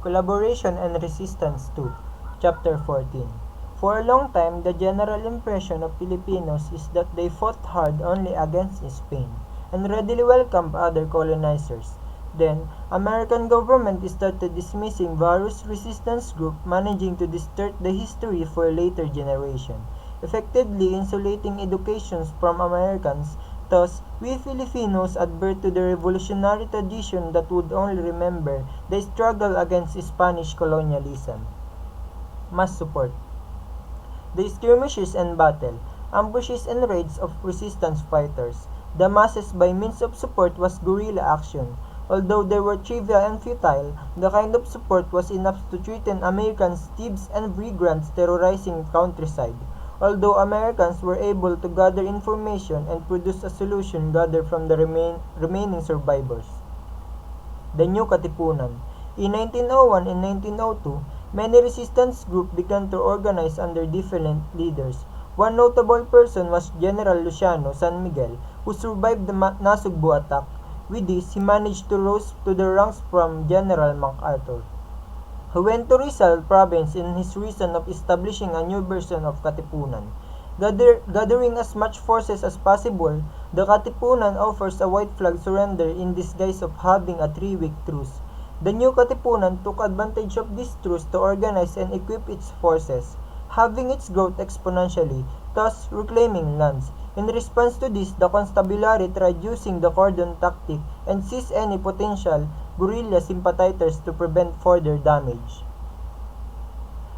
Collaboration and Resistance 2, Chapter 14. For a long time, the general impression of Filipinos is that they fought hard only against Spain and readily welcomed other colonizers. Then, American government started dismissing various resistance groups, managing to distort the history for later generation, effectively insulating educations from Americans. Thus, we Filipinos advert to the revolutionary tradition that would only remember the struggle against Spanish colonialism. Mass support. The skirmishes and battle, ambushes and raids of resistance fighters. The masses by means of support was guerrilla action. Although they were trivial and futile, the kind of support was enough to threaten Americans' thieves and vagrants terrorizing countryside. Although Americans were able to gather information and produce a solution gathered from the remaining survivors. The New Katipunan. In 1901 and 1902, many resistance groups began to organize under different leaders. One notable person was General Luciano San Miguel, who survived the Nasugbu attack. With this, he managed to rise to the ranks from General MacArthur, who went to Rizal province in his reason of establishing a new version of Katipunan. Gathering as much forces as possible, the Katipunan offers a white flag surrender in disguise of having a 3-week truce. The new Katipunan took advantage of this truce to organize and equip its forces, having its growth exponentially, thus reclaiming lands. In response to this, the constabulary tried using the cordon tactic and seized any potential guerrilla sympathizers to prevent further damage.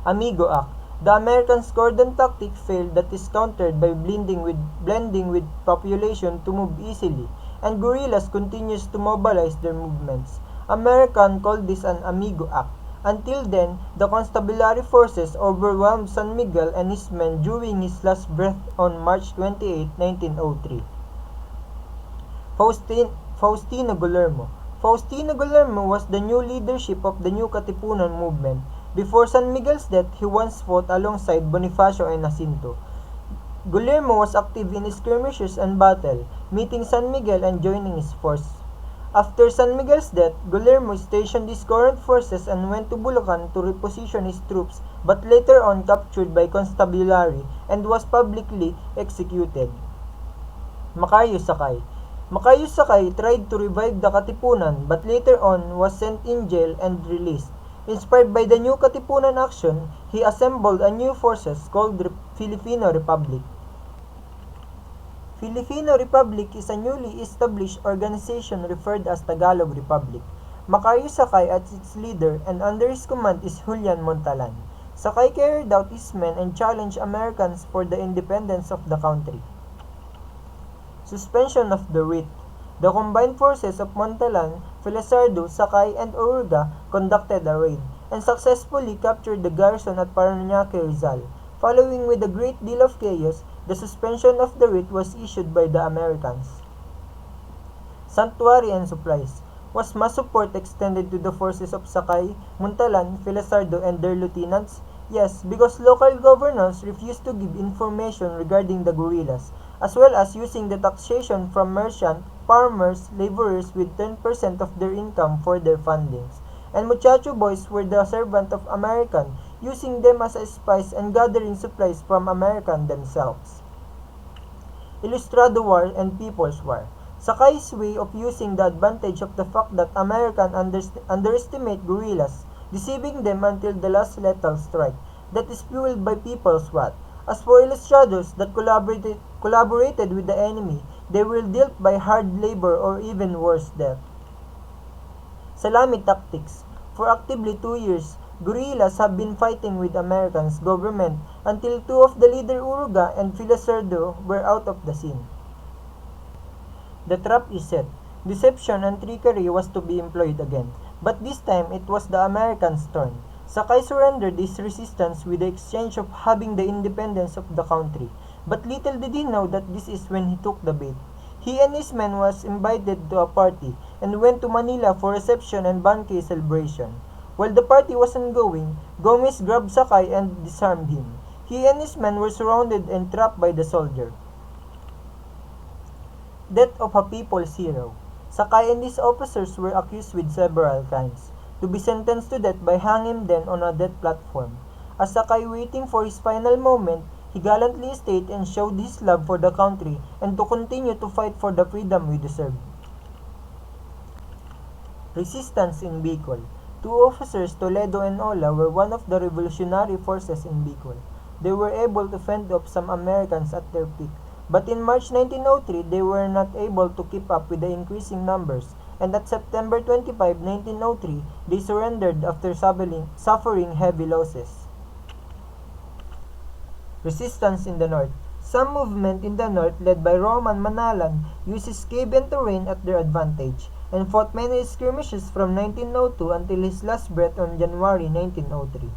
Amigo Act. The Americans' cordon tactic failed, that is countered by blending with population to move easily, and guerrillas continues to mobilize their movements. Americans called this an Amigo Act. Until then, the constabulary forces overwhelmed San Miguel and his men during his last breath on March 28, 1903. Faustino Guillermo. Faustino Guillermo was the new leadership of the new Katipunan movement. Before San Miguel's death, he once fought alongside Bonifacio and Jacinto. Guillermo was active in skirmishes and battle, meeting San Miguel and joining his force. After San Miguel's death, Guillermo stationed his current forces and went to Bulacan to reposition his troops, but later on captured by constabulary and was publicly executed. Macayo Sakay. Macayo Sakay tried to revive the Katipunan but later on was sent in jail and released. Inspired by the new Katipunan action, he assembled a new forces called Filipino Republic. Filipino Republic is a newly established organization referred as Tagalog Republic. Macayo Sakay as its leader and under his command is Julian Montalan. Sakay carried out his men and challenged Americans for the independence of the country. Suspension of the writ. The combined forces of Montalan, Felizardo, Sakay, and Uruga conducted a raid and successfully captured the garrison at Parañaque, Rizal. Following with a great deal of chaos, the suspension of the writ was issued by the Americans. Sanctuary and supplies. Was mass support extended to the forces of Sakay, Montalan, Felizardo, and their lieutenants? Yes, because local governors refused to give information regarding the guerrillas, as well as using the taxation from merchants, farmers, laborers with 10% of their income for their fundings. And muchacho boys were the servant of American, using them as spies and gathering supplies from American themselves. Ilustrado War and People's War. Sakay's way of using the advantage of the fact that Americans underestimate guerrillas, deceiving them until the last lethal strike, that is fueled by People's Wrath. As for Ilustrados that collaborated with the enemy, they were dealt by hard labor or even worse death. Salami tactics. For actively 2 years, guerrillas have been fighting with Americans government until two of the leader Uruga and Felizardo were out of the scene. The trap is set. Deception and trickery was to be employed again, but this time it was the Americans' turn. Sakay surrendered his resistance with the exchange of having the independence of the country, but little did he know that this is when he took the bait. He and his men was invited to a party and went to Manila for reception and banquet celebration. While the party was ongoing, Gomez grabbed Sakay and disarmed him. He and his men were surrounded and trapped by the soldier. Death of a people's hero. Sakay and his officers were accused with several crimes. to be sentenced to death by hanging then on a death platform. As Sakai waiting for his final moment, he gallantly stayed and showed his love for the country and to continue to fight for the freedom we deserve. Resistance in Bicol. Two officers, Toledo and Ola, were one of the revolutionary forces in Bicol. They were able to fend off some Americans at their peak, but in March 1903 they were not able to keep up with the increasing numbers, and at September 25, 1903 they surrendered after suffering heavy losses. Resistance in the North. Some movement in the North led by Roman Manalan uses cave and terrain at their advantage, and fought many skirmishes from 1902 until his last breath on January 1903.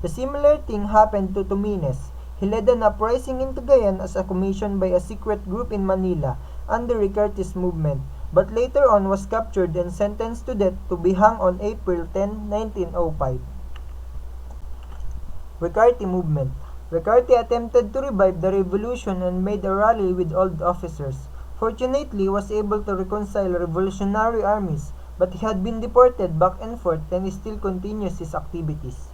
The similar thing happened to Tumines. He led an uprising in Cagayan as a commission by a secret group in Manila under Ricarte's movement, but later on was captured and sentenced to death to be hung on April 10, 1905. Ricarte movement. Ricarte attempted to revive the revolution and made a rally with old officers. Fortunately, he was able to reconcile revolutionary armies, but he had been deported back and forth and he still continues his activities.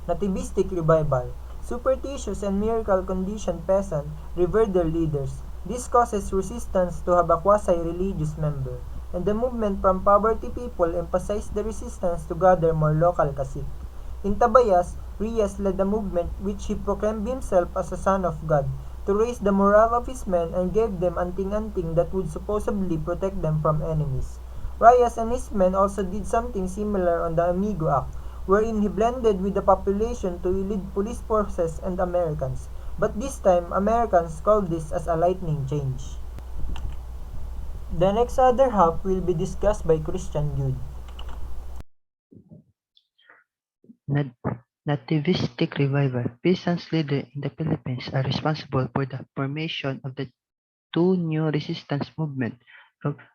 Nativistic revival. Superstitious and miracle conditioned peasants revere their leaders. This causes resistance to have a quasi-religious member, and the movement from poverty people emphasized the resistance to gather more local cacique. In Tabayas, Reyes led a movement which he proclaimed himself as a son of God, to raise the morale of his men and gave them anting-anting that would supposedly protect them from enemies. Reyes and his men also did something similar on the Amigo Act, wherein he blended with the population to elude police forces and Americans, but this time Americans called this as a lightning change. The next other half will be discussed by Christian Jude. Nat- Nativistic revival. Peasants leaders in the Philippines are responsible for the formation of the two new resistance movements.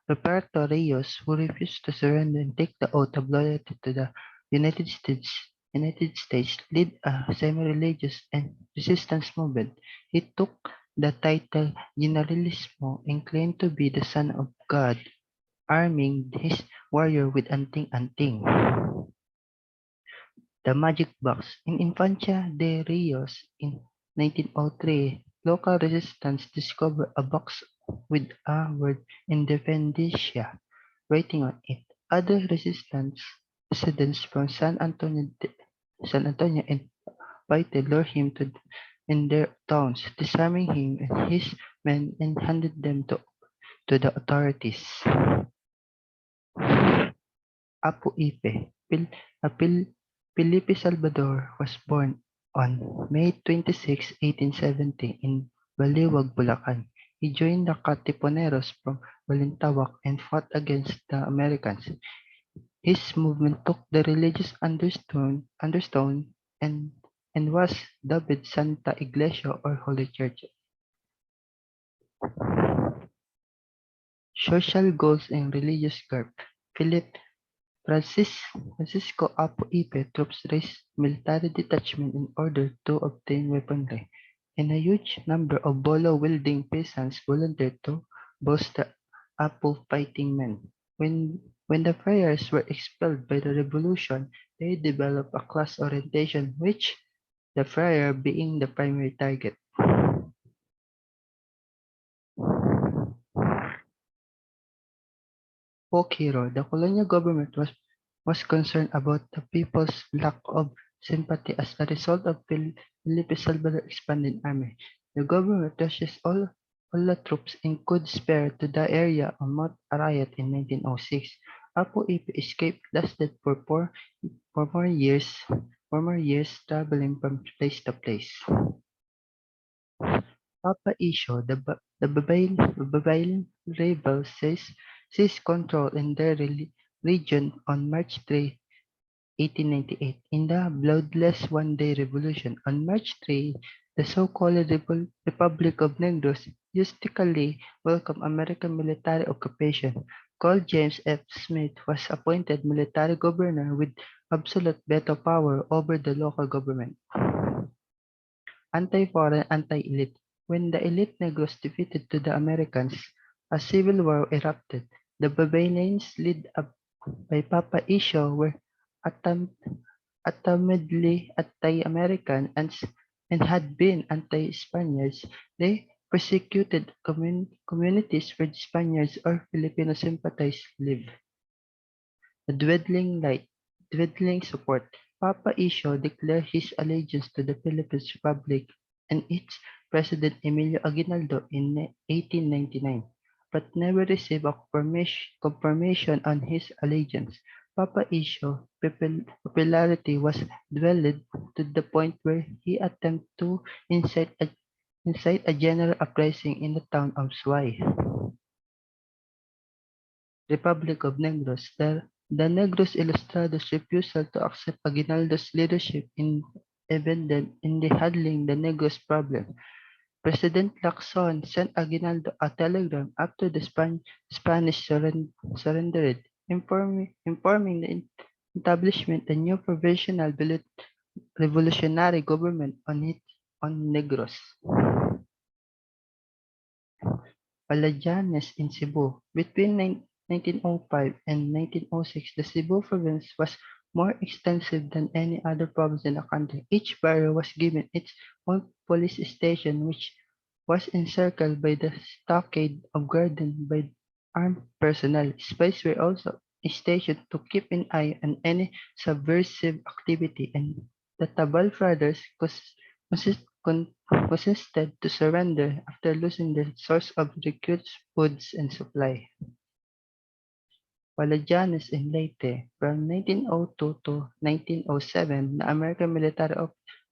Roberto Reyes, who refused to surrender and take the oath of loyalty to the United States, United States led a semi-religious and resistance movement. He took the title Generalismo and claimed to be the son of God, arming his warrior with anting-anting. The Magic Box. In Infancia de Rios in 1903, local resistance discovered a box with a word Independencia writing on it. Other resistance residents from San Antonio invited lure him to in their towns, disarming him and his men and handed them to the authorities. Apo Ipe, Felipe Salvador was born on May 26, 1870 in Baliwag, Bulacan. He joined the Katipuneros from Balintawak and fought against the Americans. His movement took the religious understone and was dubbed Santa Iglesia or Holy Church. Social goals and religious garb. Philip Francisco Apo Ipe troops raised military detachment in order to obtain weaponry, and a huge number of bolo-wielding peasants volunteered to bolster Apo fighting men. When the friars were expelled by the revolution, they developed a class orientation, which the friar being the primary target. Folk hero. The colonial government was concerned about the people's lack of sympathy as a result of Felipe Salvador's expanding army. The government rushes all the troops it could spare to the area on Mount Arayat in 1906. Apo Ipe escape lasted for more years traveling from place to place. Papa Isho, the Babaylan rebel seized control in their region on March 3, 1898. In the bloodless One-Day Revolution on March 3, the so-called Republic of Negros mystically welcomed American military occupation. Called James F. Smith was appointed military governor with absolute veto power over the local government. Anti-foreign, anti-elite. When the elite Negros defeated to the Americans, a civil war erupted. The Barbarians led a by Papa Isyo were atom- atomedly anti-American and had been anti-Spaniards. They persecuted communities where Spaniards or Filipino sympathies lived. A dwindling support. Papa Isyo declared his allegiance to the Philippine Republic and its President Emilio Aguinaldo in 1899, but never received a confirmation on his allegiance. Papa Isyo's popularity was dwindled to the point where he attempted to incite a general uprising in the town of Suay. Republic of Negros. The Negros Ilustrados' refusal to accept Aguinaldo's leadership in evident in the handling the Negros problem. President Lacson sent Aguinaldo a telegram after the Spanish surrendered, informing the establishment a new provisional revolutionary government on Negros. Palayanes in Cebu. Between 1905 and 1906, the Cebu province was more extensive than any other province in the country. Each barrio was given its own police station, which was encircled by the stockade of guarded by armed personnel. Spies were also stationed to keep an eye on any subversive activity, and the Tabal brothers consist, consisted to surrender after losing their source of recruits, foods, and supply. Palayanes in Leyte. From 1902 to 1907, the American military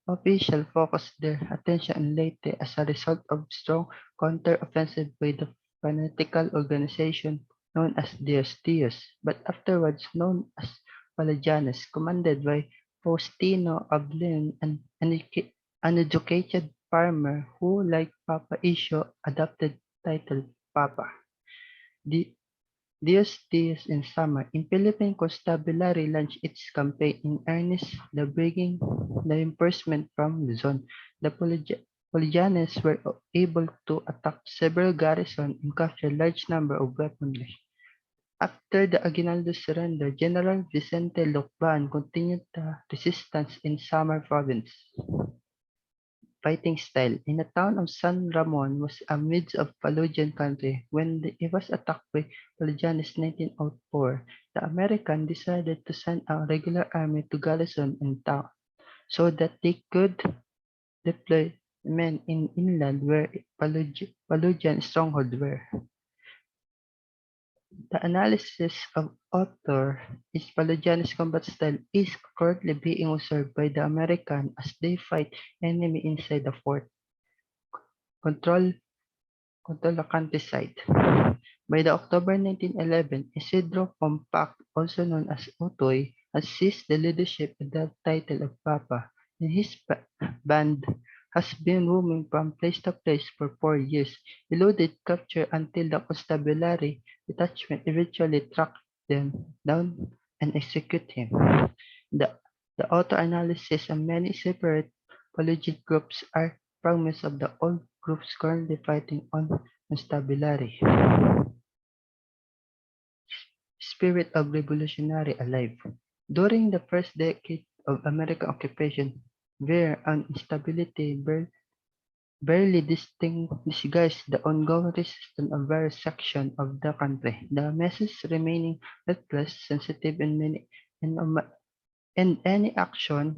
officials focused their attention on Leyte as a result of strong counter-offensive by the fanatical organization known as Dios Dios, but afterwards known as Palayanes, commanded by Faustino Ablin, an educated farmer who, like Papa Isyo, adopted title Papa. Di- Dios Dias in summer, in Philippine Constabulary launched its campaign in earnest, the bringing the reinforcement from Luzon. The Poligianes were able to attack several garrisons and capture large number of weaponry. After the Aguinaldo surrender, General Vicente Lucban continued the resistance in Samar Province. Fighting style. In the town of San Ramon was amidst of Palayan country. When it was attacked by Palayanes 1904, the American decided to send a regular army to garrison in town so that they could deploy men in inland where Palayan stronghold were. The analysis of author is Palayanes combat style is currently being observed by the American as they fight enemy inside the fort. Control Control the countryside. By the October 1911, Isidro Pompac, also known as Utoy, has seized the leadership with the title of Papa, and his band has been roaming from place to place for 4 years, eluded capture until the constabulary detachment eventually tracked them down and execute him. The, the auto analysis of many separate polygyny groups are fragments of the old groups currently fighting on constabulary. Spirit of revolutionary alive. During the first decade of American occupation, fear and instability barely disguised the ongoing resistance of various sections of the country. The masses remaining restless, sensitive, and, um, and any action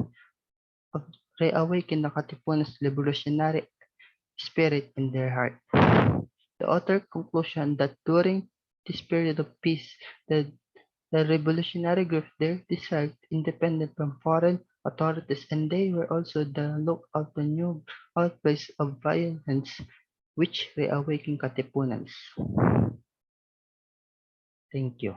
of reawaken the Katipun's revolutionary spirit in their heart. The author conclusion that during this period of peace, the revolutionary group there desired independence from foreign authorities, and they were also the look of the new outbreaks of violence which reawakened Katipunans. Thank you.